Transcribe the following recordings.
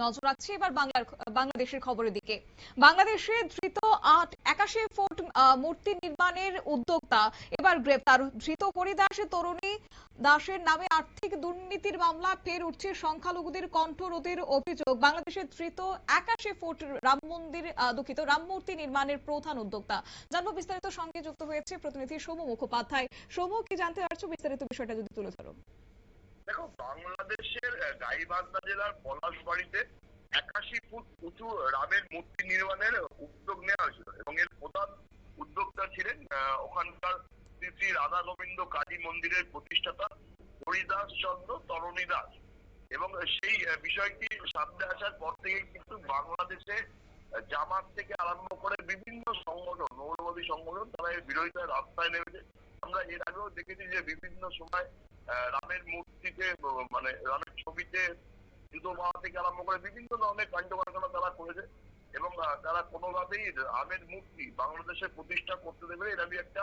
নজর রাখছি এবার বাংলাদেশের খবরের দিকে। বাংলাদেশে ধৃত 81 ফুট মূর্তি নির্মাণের উদ্যোক্তা এবার গ্রেপ্তার। ধৃত হরিদাস তরুণী দাসের নামে আর্থিক দুর্নীতির মামলা, ফের উঠছে সংখ্যালঘুদের কণ্ঠরোধের অভিযোগ। বাংলাদেশে ধৃত 81 ফুট রাম মূর্তি নির্মাণের প্রধান উদ্যোক্তা। জানবো বিস্তারিত, সঙ্গে যুক্ত হয়েছে প্রতিনিধি সৌম্য মুখোপাধ্যায়। সৌম্য, কি জানতে পারছো বিস্তারিত বিষয়টা যদি তুলে ধরো। দেখো, বাংলাদেশের গাইবান্ধা জেলার পলাশবাড়িতে 81 ফুট উঁচু রামের মূর্তি নির্মাণের উদ্যোগ নেওয়া হয়েছিল এবং এর প্রধান উদ্যোক্তা ছিলেন ওখানকার শ্রী শ্রী রাধা গোবিন্দ কালী মন্দিরের প্রতিষ্ঠাতা হরিদাস চন্দ্র তরণী দাস। এবং সেই বিষয়টি সামনে আসার পর থেকে কিন্তু বাংলাদেশে জামাত থেকে আরম্ভ করে বিভিন্ন সংগঠন, মৌলবাদী সংগঠন, তারা এর বিরোধিতায় রাস্তায় নেমেছে। আমরা এর আগেও দেখেছি যে বিভিন্ন সময় রামের মূর্তিতে, মানে রামের ছবিতে জুতো মারা থেকে আরম্ভ করে বিভিন্ন ধরনের কাণ্ডকারখানা তারা করেছে এবং তারা কোনোভাবেই রামের মূর্তি বাংলাদেশে প্রতিষ্ঠা করতে দেবে এরকম একটা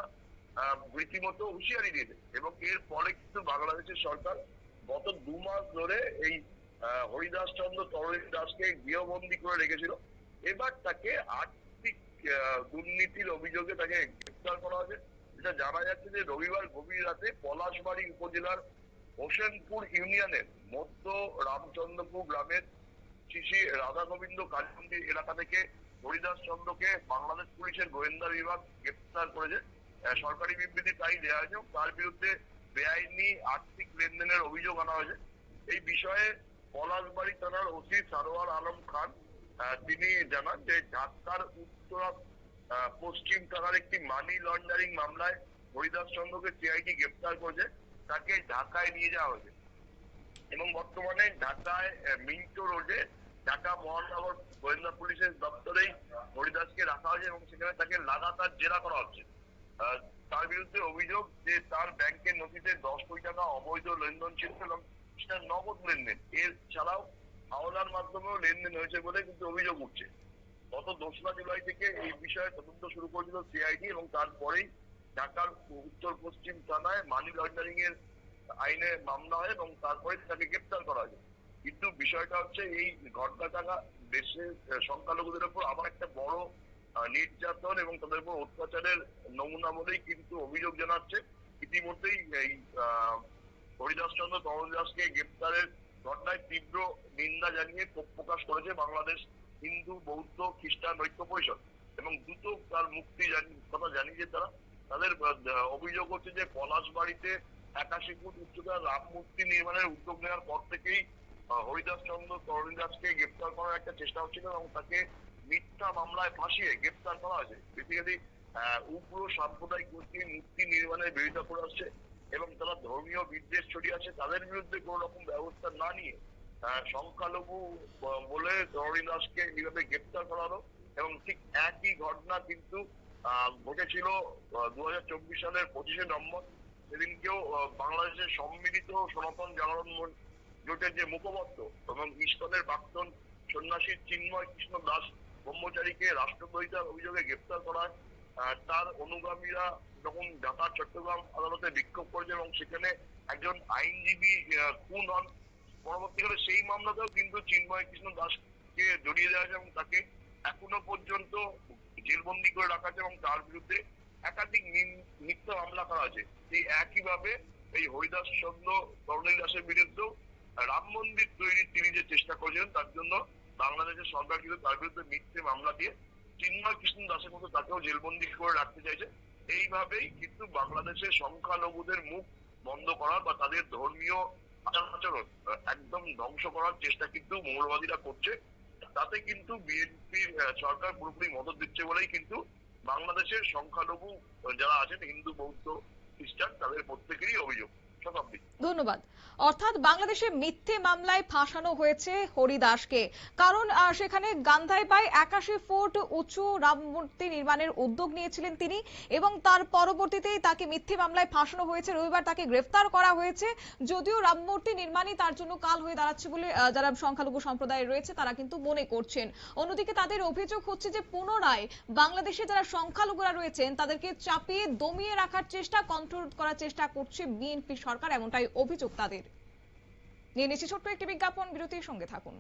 রীতিমতো হুঁশিয়ারি দিয়েছে। এবং এর ফলে কিন্তু বাংলাদেশের সরকার গত 2 মাস ধরে এই হরিদাস চন্দ্র তরণী দাসকে গৃহবন্দী করে রেখেছিল। এবার তাকে আর্থিক দুর্নীতির অভিযোগে তাকে গ্রেপ্তার করা হয়েছে। যেটা জানা যাচ্ছে যে রবিবার গভীর রাতে পলাশবাড়ি উপজেলার হোসেনপুর ইউনিয়নের মধ্য রামচন্দ্রপুর গ্রামের শ্রী রাধা গোবিন্দ কালী মন্দির এলাকা থেকে হরিদাস চন্দ্রকে বাংলাদেশ পুলিশের গোয়েন্দা বিভাগ গ্রেপ্তার করেছে। সরকারি বিবৃতি তাই দেওয়া হয়েছে। তার বিরুদ্ধে বেআইনি আর্থিক লেনদেনের অভিযোগ আনা হয়েছে। এই বিষয়ে পলাশবাড়ি থানার ওসি সারোয়ার আলম খান তিনি জানান যে ঢাকার উত্তরা পশ্চিম থানার একটি মানি লন্ডারিং মামলায় হরিদাস চন্দ্রকে সিআইডি গ্রেপ্তার করেছে। তাকে ঢাকায় নিয়ে যাওয়া হয়েছে এবং বর্তমানে ঢাকায় মিন্টো রোডে ঢাকা মহানগর গোয়েন্দা পুলিশের দপ্তরেই হরিদাসকে রাখা হয়েছে এবং সেখানে তাকে লাগাতার জেরা করা হচ্ছে। তার বিরুদ্ধে অভিযোগ যে তার ব্যাংকের নথিতে 10 কোটি টাকা অবৈধ লেনদেন ছিল এবং সেটা নগদ লেনদেন। এছাড়াও হাওলার মাধ্যমেও লেনদেন হয়েছে বলে কিন্তু অভিযোগ উঠছে। গত 2রা জুলাই থেকে এই বিষয়ে তদন্ত শুরু করেছিল সিআইডি এবং তারপরেই ঢাকার উত্তর পশ্চিম থানায় মানি লন্ডারিং এর আইনে মামলা হয় এবং তারপরে তাকে গ্রেপ্তার করা হয়। কিন্তু বিষয়টা হচ্ছে এই ঘটনাটা দেশের সংখ্যালঘুদের উপর আবার একটা বড় নির্যাতন এবং তাদের উপর অত্যাচারের নমুনা বলেই কিন্তু অভিযোগ জানাচ্ছে। ইতিমধ্যেই এই হরিদাস চন্দ্র তরণী দাসকে গ্রেপ্তারের ঘটনায় তীব্র নিন্দা জানিয়ে ক্ষোভ প্রকাশ করেছে বাংলাদেশ হিন্দু বৌদ্ধ খ্রিস্টান ঐক্য পরিষদ এবং দ্রুত তার মুক্তি কথা জানিয়েছে তারা। তাদের অভিযোগ হচ্ছে যে পলাশবাড়িতে 81 ফুট উচ্চতার রাম মূর্তি নির্মাণের উদ্যোগ নেওয়ার পর থেকেই হরিদাস চন্দ্র তরণী দাসকে গ্রেপ্তার করার একটা চেষ্টা হচ্ছিল এবং তাকে মিথ্যা মামলায় ফাঁসিয়ে গ্রেপ্তার করা হয়েছে। বেসিক্যালি উগ্র সাম্প্রদায়িক গোষ্ঠী মূর্তি নির্মাণের বিরোধিতা করে আসছে এবং তারা ধর্মীয় বিদ্বেষ ছড়িয়ে আছে। তাদের বিরুদ্ধে কোন রকম ব্যবস্থা না নিয়ে সংখ্যালঘু বলে তরণী দাসকে এইভাবে গ্রেপ্তার করা হলো এবং ঠিক একই ঘটনা কিন্তু ঘটেছিল 2024 সালের 25শে নভেম্বর। সেদিনকেও বাংলাদেশের সম্মিলিত সনাতন জাগরণ জোটের যে মুখপাত্র এবং ইসকনের প্রাক্তন সন্ন্যাসী চিন্ময় কৃষ্ণ দাস ব্রহ্মচারীকে রাষ্ট্রদ্রোহিতার অভিযোগে গ্রেপ্তার করা হয়। তার অনুগামীরা যখন ঢাকা চট্টগ্রাম আদালতে বিক্ষোভ করেছে এবং সেখানে একজন আইনজীবী খুন হন। পরবর্তীকালে সেই মামলাতেও কিন্তু চিন্ময় কৃষ্ণ দাসকে জড়িয়ে দেওয়া হয়েছে এবং তাকে এখনো পর্যন্ত জেলবন্দি করে রাখা আছে এবং তার বিরুদ্ধে একাধিক মিথ্যা মামলা করা হয়েছে। এই একইভাবে এই হরিদাস চন্দ্র তরণী দাসের বিরুদ্ধেও রাম মন্দির তৈরির তিনি যে চেষ্টা করেছিলেন তার জন্য বাংলাদেশের সরকার কিন্তু তার বিরুদ্ধে মিথ্যে মামলা দিয়ে চিন্ময় কৃষ্ণ দাসের মতো তাকেও জেলবন্দি করে রাখতে চাইছে। এইভাবেই কিন্তু বাংলাদেশের সংখ্যালঘুদের মুখ বন্ধ করার বা তাদের ধর্মীয় আচরণ একদম ধ্বংস করার চেষ্টা কিন্তু মৌলবাদীরা করছে। তাতে কিন্তু বিএনপির সরকার পুরোপুরি মদত দিচ্ছে বলেই কিন্তু বাংলাদেশের সংখ্যালঘু যারা আছেন হিন্দু বৌদ্ধ খ্রিস্টান তাদের প্রত্যেকেরই অভিযোগ। ধন্যবাদ। অর্থাৎ বাংলাদেশে মিথ্যে মামলায় ফাঁসানো হয়েছে হরিদাসকে, কারণ সেখানে গান্ধায় পায় 81 ফুট উঁচু রাম মূর্তি নির্মাণের উদ্যোগ নিয়েছিলেন তিনি এবং তার পরবর্তীতেই তাকে মিথ্যে মামলায় ফাঁসানো হয়েছে। রবিবার তাকে গ্রেফতার করা হয়েছে। যদিও রাম মূর্তি নির্মাণই তার জন্য কাল হয়ে দাঁড়াচ্ছে বলে যারা সংখ্যালঘু সম্প্রদায় রয়েছে তারা কিন্তু মনে করছেন। অন্যদিকে তাদের অভিযোগ হচ্ছে যে পুনরায় বাংলাদেশে যারা সংখ্যালঘুরা রয়েছেন তাদেরকে চাপিয়ে দমিয়ে রাখার চেষ্টা, কন্ট্রোল করার চেষ্টা করছে বিএনপি সরকার, এমনটাই অভিযোগ তাদের। নিয়ে নিচ্ছি ছোট্ট একটি বিজ্ঞাপন, বিরতির সঙ্গে থাকুন।